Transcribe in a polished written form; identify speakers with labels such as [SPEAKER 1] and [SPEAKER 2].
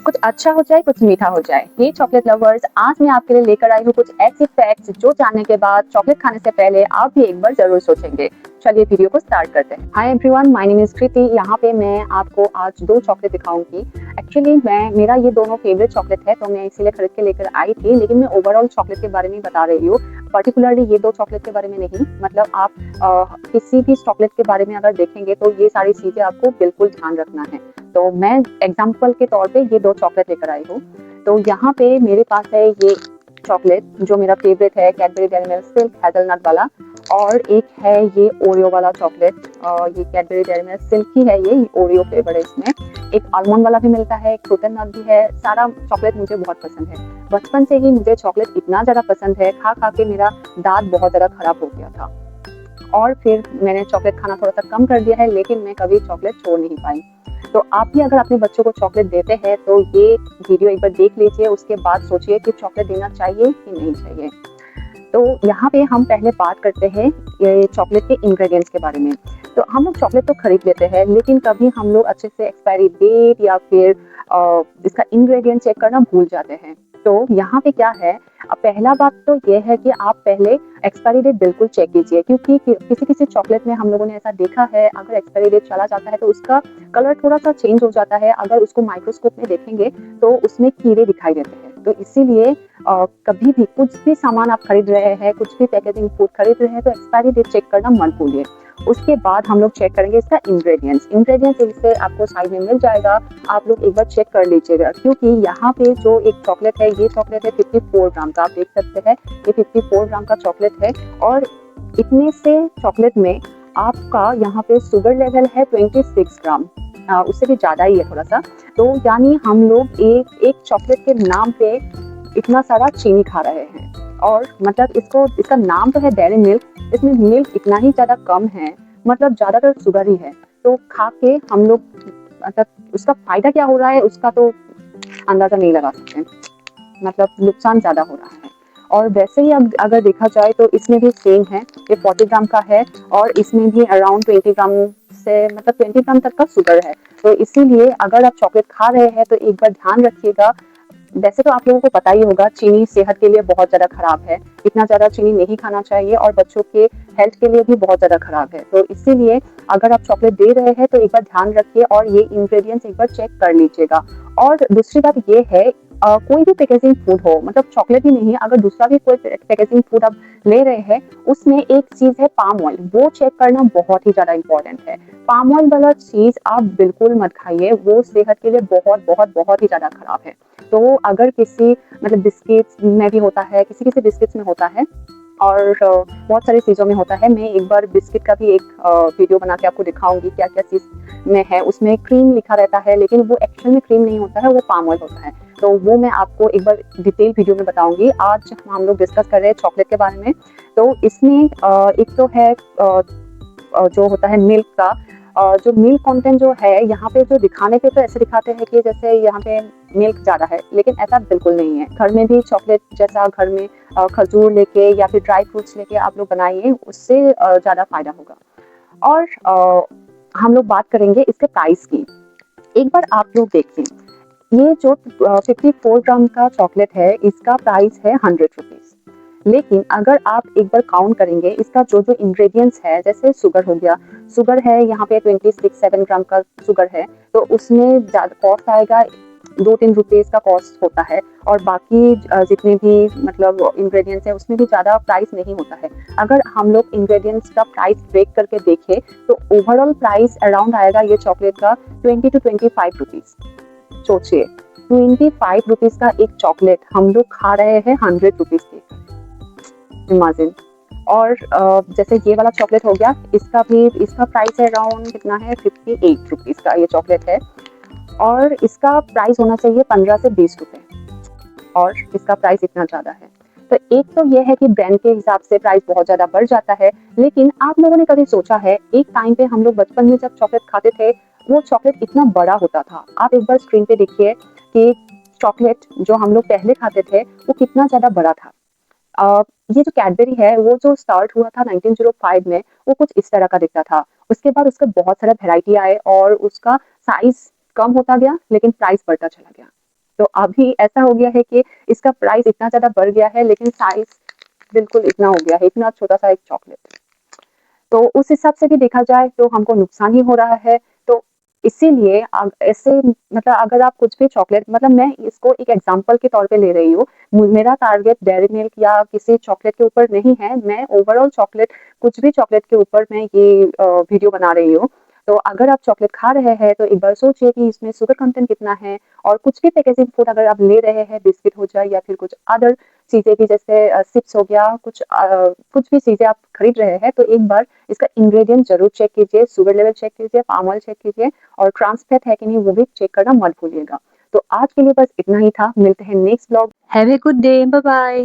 [SPEAKER 1] कुछ अच्छा हो जाए, कुछ मीठा हो जाए। हे चॉकलेट लवर्स, आज मैं आपके लिए लेकर आई हूँ कुछ ऐसे फैक्ट्स जो जानने के बाद चॉकलेट खाने से पहले आप भी एक बार जरूर सोचेंगे। चलिए वीडियो को स्टार्ट करते हैं। Hi everyone, my name is Kriti. यहाँ पे मैं आपको आज दो चॉकलेट दिखाऊंगी। एक्चुअली मेरा ये दोनों फेवरेट चॉकलेट है, तो मैं इसीलिए खरीद के लेकर आई थी, लेकिन मैं ओवरऑल चॉकलेट के बारे में बता रही हूँ, पर्टिकुलरली ये दो चॉकलेट के बारे में नहीं। मतलब आप किसी भी चॉकलेट के बारे में अगर देखेंगे तो ये सारी चीजें आपको बिल्कुल ध्यान रखना है। तो मैं एग्जाम्पल के तौर पे ये दो चॉकलेट लेकर आई हूँ। तो यहाँ पे मेरे पास है ये चॉकलेट जो मेरा फेवरेट है, Cadbury dairy milk silk hazelnut वाला, और एक है ये ओरियो वाला चॉकलेट। ये कैडबरी डेयरी मिल्क सिल्क ही है, ये ओरियो फ्लेवर है इसमें। एक आलमंड वाला भी मिलता है, एक फ्रूटन नट भी है। सारा चॉकलेट मुझे बहुत पसंद है। बचपन से ही मुझे चॉकलेट इतना ज्यादा पसंद है, खा खा के मेरा दांत बहुत ज्यादा खराब हो गया था, और फिर मैंने चॉकलेट खाना थोड़ा सा कम कर दिया है, लेकिन मैं कभी चॉकलेट छोड़ नहीं पाई। तो आप भी अगर अपने बच्चों को चॉकलेट देते हैं तो ये वीडियो एक बार देख लीजिए, उसके बाद सोचिए कि चॉकलेट देना चाहिए कि नहीं चाहिए। तो यहाँ पे हम पहले बात करते हैं ये चॉकलेट के इंग्रेडिएंट्स के बारे में। तो हम लोग चॉकलेट तो खरीद लेते हैं, लेकिन कभी हम लोग अच्छे से एक्सपायरी डेट या फिर इसका इंग्रेडिएंट चेक करना भूल जाते हैं। तो यहाँ पे क्या है, पहला बात तो ये है कि आप पहले एक्सपायरी डेट बिल्कुल चेक कीजिए, क्योंकि किसी किसी चॉकलेट में हम लोगों ने ऐसा देखा है, अगर एक्सपायरी डेट चला जाता है तो उसका कलर थोड़ा सा चेंज हो जाता है। अगर उसको माइक्रोस्कोप में देखेंगे तो उसमें कीड़े दिखाई देते हैं। तो इसीलिए कभी भी कुछ भी सामान आप खरीद रहे हैं, कुछ भी पैकेजिंग फूड खरीद रहे हैं, तो एक्सपायरी डेट चेक करना मत भूलिए। उसके बाद हम लोग चेक करेंगे इसका इंग्रेडिएंट्स इसे आपको साइड में मिल जाएगा, आप लोग एक बार चेक कर लीजिएगा। क्योंकि यहाँ पे जो एक चॉकलेट है, ये चॉकलेट है 54 ग्राम का, आप देख सकते हैं ये 54 ग्राम का चॉकलेट है, और इतने से चॉकलेट में आपका यहाँ पे शुगर लेवल है 26 ग्राम, उससे भी ज्यादा ही है थोड़ा सा। तो यानी हम लोग एक चॉकलेट के नाम पे इतना सारा चीनी खा रहे हैं। और मतलब इसका नाम तो है डेयरी मिल्क, इसमें मिल्क इतना ही ज्यादा कम है, मतलब ज्यादातर शुगर ही है। तो खा के हम लोग मतलब उसका फायदा क्या हो रहा है उसका तो अंदाजा नहीं लगा सकते, मतलब नुकसान ज्यादा हो रहा है। और वैसे ही अगर देखा जाए तो इसमें भी सेम है, ये 40 ग्राम का है, और इसमें भी अराउंड 20 ग्राम से मतलब 20 ग्राम तक का शुगर है। तो इसीलिए अगर आप चॉकलेट खा रहे हैं तो एक बार ध्यान रखिएगा। वैसे तो आप लोगों को पता ही होगा चीनी सेहत के लिए बहुत ज्यादा खराब है, इतना ज्यादा चीनी नहीं खाना चाहिए, और बच्चों के हेल्थ के लिए भी बहुत ज्यादा खराब है। तो इसीलिए अगर आप चॉकलेट दे रहे हैं तो एक बार ध्यान रखिए और ये इंग्रेडिएंट्स एक बार चेक कर लीजिएगा। और दूसरी बात ये है, कोई भी पैकेजिंग फूड हो, मतलब चॉकलेट ही नहीं, अगर दूसरा भी कोई पैकेजिंग फूड आप ले रहे हैं, उसमें एक चीज है पाम ऑयल, वो चेक करना बहुत ही ज्यादा इंपॉर्टेंट है। पाम ऑयल वाला चीज आप बिल्कुल मत खाइए, वो सेहत के लिए बहुत बहुत बहुत ही ज्यादा खराब है। तो अगर किसी मतलब बिस्किट्स में भी होता है, किसी किसी बिस्किट्स में होता है, और बहुत सारी चीज़ों में होता है। मैं एक बार बिस्किट का भी एक वीडियो बना के आपको दिखाऊंगी क्या क्या चीज़ में है। उसमें क्रीम लिखा रहता है, लेकिन वो एक्चुअल में क्रीम नहीं होता है, वो पाम ऑयल होता है। तो वो मैं आपको एक बार डिटेल वीडियो में बताऊंगी। आज हम लोग डिस्कस कर रहे हैं चॉकलेट के बारे में। तो इसमें एक तो है जो होता है मिल्क का, जो मिल्क कंटेंट जो है यहाँ पे जो दिखाने पे तो ऐसे दिखाते हैं कि जैसे यहाँ पे मिल्क ज़्यादा है, लेकिन ऐसा बिल्कुल नहीं है। घर में भी चॉकलेट जैसा घर में खजूर लेके या फिर ड्राई फ्रूट्स लेके आप लोग बनाइए, उससे ज़्यादा फायदा होगा। और हम लोग बात करेंगे इसके प्राइस की। एक बार आप लोग देखिए, ये जो 54 ग्राम का चॉकलेट है, इसका प्राइस है 100 रुपीज़। लेकिन अगर आप एक बार काउंट करेंगे इसका जो जो इंग्रेडिएंट्स है, जैसे शुगर हो गया, शुगर है यहाँ पे 26-7 ग्राम का शुगर है, तो उसमें कॉस्ट आएगा 2-3 रुपीज़ का कॉस्ट होता है। और बाकी जितने भी मतलब इंग्रेडिएंट्स है उसमें भी ज़्यादा प्राइस नहीं होता है। अगर हम लोग इंग्रेडिएंट्स का प्राइस ब्रेक करके देखें तो ओवरऑल प्राइस अराउंड आएगा ये चॉकलेट का 20-25 रुपीज़। सोचिए 25 रुपीज़ का एक चॉकलेट हम लोग खा रहे हैं 100 रुपीज़ की, इमेजिन। और जैसे ये वाला चॉकलेट हो गया, इसका प्राइस है अराउंड कितना है, 58 रुपीज़ का ये चॉकलेट है, और इसका प्राइस होना चाहिए 15 से 20 रुपए, और इसका प्राइस इतना ज़्यादा है। तो एक तो ये है कि ब्रांड के हिसाब से प्राइस बहुत ज़्यादा बढ़ जाता है। लेकिन आप लोगों ने कभी सोचा है, एक टाइम पे हम लोग बचपन में जब चॉकलेट खाते थे, वो चॉकलेट इतना बड़ा होता था। आप एक बार स्क्रीन पे देखिए कि चॉकलेट जो हम लोग पहले खाते थे वो कितना ज़्यादा बड़ा था। ये जो कैडबरी है वो जो स्टार्ट हुआ था 1905 में, वो कुछ इस तरह का दिखता था। उसके बाद उसका बहुत सारा वेराइटी आए और उसका साइज कम होता गया, लेकिन प्राइस बढ़ता चला गया। तो अभी ऐसा हो गया है कि इसका प्राइस इतना ज़्यादा बढ़ गया है, लेकिन साइज़ बिल्कुल इतना हो गया है, इतना छोटा-सा एक चॉकलेट। तो उस हिसाब से भी देखा जाए तो हमको नुकसान ही हो रहा है। तो इसीलिए ऐसे मतलब अगर आप कुछ भी चॉकलेट, मतलब मैं इसको एक एग्जांपल के तौर पे ले रही हूँ। मेरा टारगेट डेयरी मिल्क या किसी चॉकलेट के ऊपर नहीं है, मैं ओवरऑल चॉकलेट, कुछ भी चॉकलेट के ऊपर मैं ये वीडियो बना रही हूँ। तो अगर आप चॉकलेट खा रहे हैं तो एक बार सोचिए कि इसमें शुगर कंटेंट कितना है, और कुछ भी पैकेजिंग फूड अगर आप ले रहे हैं, बिस्किट हो जाए या फिर कुछ अदर चीज़ें भी, जैसे चिप्स हो गया, कुछ भी चीज़ें आप खरीद रहे हैं, तो एक बार इसका इंग्रेडिएंट जरूर चेक कीजिए, शुगर लेवल चेक कीजिए, पाम ऑयल चेक कीजिए, और ट्रांस फैट है कि नहीं वो भी चेक करना मत भूलिएगा। तो आज के लिए बस इतना ही था, मिलते हैं next blog. Have a good day, bye bye.